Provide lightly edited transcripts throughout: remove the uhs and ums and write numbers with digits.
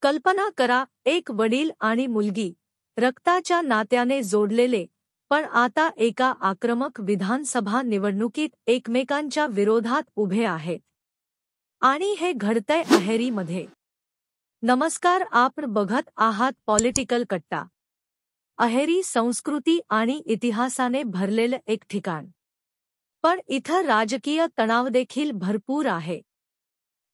कल्पना करा, एक वडील आणि मुलगी, रक्ताच्या नात्याने जोडलेले, पण आता एका आक्रमक विधानसभा निवडणुकीत एकमेकांच्या विरोधात उभे आहेत. आणि हे घडतंय अहेरीमध्ये. नमस्कार, आपण बघत आहात पॉलिटिकल कट्टा. अहेरी संस्कृती आणि इतिहासाने भरलेलं एक ठिकाण. पण इथं राजकीय तणाव देखील भरपूर आहे.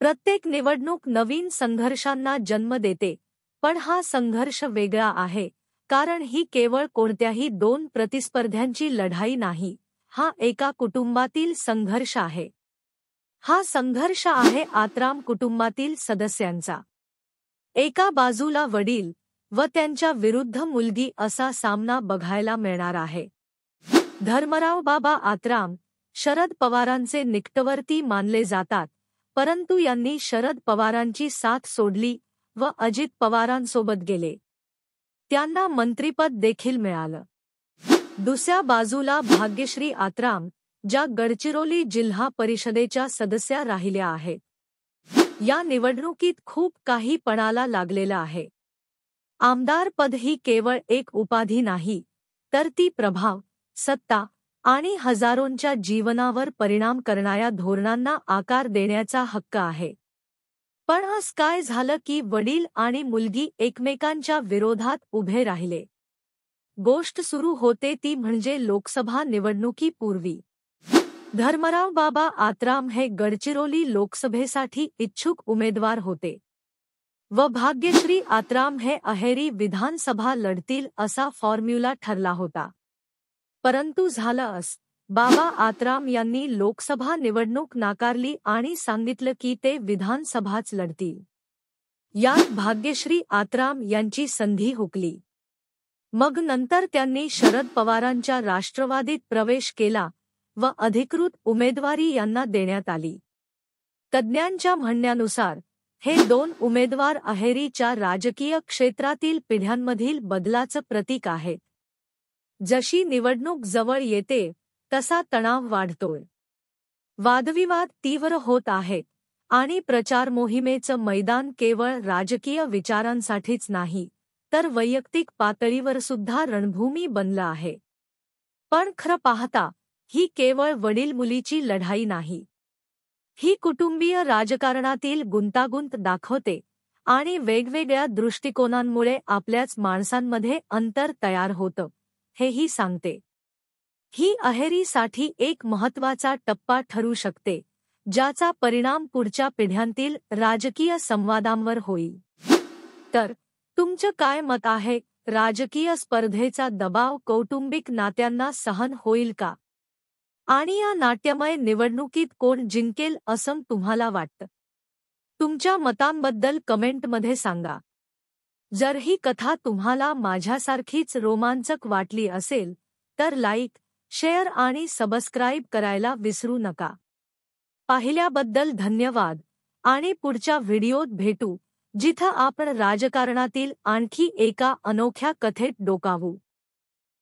प्रत्येक निवडणूक नवीन संघर्षांना जन्म देते, पण हा संघर्ष वेगळा आहे, कारण ही केवळ कोणत्याही दोन प्रतिस्पर्ध्यांची लढाई नाही, हा एका कुटुंबातील संघर्ष आहे. हा संघर्ष आहे आत्राम कुटुंबातील सदस्यांचा. एका बाजूला वडील व त्यांच्या विरुद्ध मुलगी असा सामना बघायला मिळणार आहे. धर्मराव बाबा आत्राम शरद पवारांचे निकटवर्ती मानले जातात, परंतु यांनी शरद पवारांची साथ सोडली व अजित पवारांसोबत गेले. त्यांना मंत्रिपद देखील मिळालं. दुसऱ्या बाजूला भाग्यश्री आत्राम, ज्या गडचिरोली जिल्हा परिषदेच्या सदस्या राहिल्या आहेत. या निवडणुकीत खूप काही पणाला लागलेलं आहे. आमदारपद ही केवळ एक उपाधी नाही, तर ती प्रभाव, सत्ता आणि हजारोंच्या जीवनावर परिणाम करणाऱ्या धोरणांना आकार देण्याचा हक्क आहे. पण आज काय झालं की वडील आणि मुलगी एकमेकांच्या विरोधात उभे राहिले. गोष्ट सुरू होते ती म्हणजे लोकसभा निवडणुकीपूर्वी. धर्मराव बाबा आत्राम हे गडचिरोली लोकसभेसाठी इच्छुक उमेदवार होते व भाग्यश्री आत्राम हे अहेरी विधानसभा लढतील असा फॉर्म्युला ठरला होता. परंतु झालं असं, बाबा आत्राम यांनी लोकसभा निवडणूक नाकारली आणि सांगितलं की ते विधानसभाच लढतील. यात भाग्यश्री आत्राम यांची संधी हुकली. मग नंतर त्यांनी शरद पवारांच्या राष्ट्रवादीत प्रवेश केला व अधिकृत उमेदवारी यांना देण्यात आली. तज्ज्ञांच्या म्हणण्यानुसार हे दोन उमेदवार अहेरीच्या राजकीय क्षेत्रातील पिढ्यांमधील बदलाचं प्रतीक आहेत. जशी निवडणूक जवळ येते तसा तणाव वाढतोय. वादविवाद तीव्र होत आहेत आणि प्रचार मोहिमेचं मैदान केवळ राजकीय विचारांसाठीच नाही, तर वैयक्तिक पातळीवर सुद्धा रणभूमी बनलं आहे. पण खरं पाहता ही केवळ वडील मुलीची लढाई नाही. ही कुटुंबीय राजकारणातील गुंतागुंत दाखवते आणि वेगवेगळ्या दृष्टिकोनांमुळे आपल्याच माणसांमध्ये अंतर तयार होतं, हेही सांगते. ही अहेरीसाठी एक महत्त्वाचा टप्पा ठरू शकते, ज्याचा परिणाम पुढच्या पिढ्यांतील राजकीय संवादांवर होईल. तर तुमचं काय मत आहे? राजकीय स्पर्धेचा दबाव कौटुंबिक नात्यांना सहन होईल का? आणि या नाट्यमय निवडणुकीत कोण जिंकेल असं तुम्हाला वाटतं? तुमच्या मतांबद्दल कमेंटमध्ये सांगा. जर ही कथा तुम्हाला माझ्यासारखीच रोमांचक वाटली असेल तर लाईक, शेअर आणि सबस्क्राईब करायला विसरू नका. पाहिल्याबद्दल धन्यवाद आणि पुढच्या व्हिडिओत भेटू, जिथं आपण राजकारणातील आणखी एका अनोख्या कथेत डोकावू.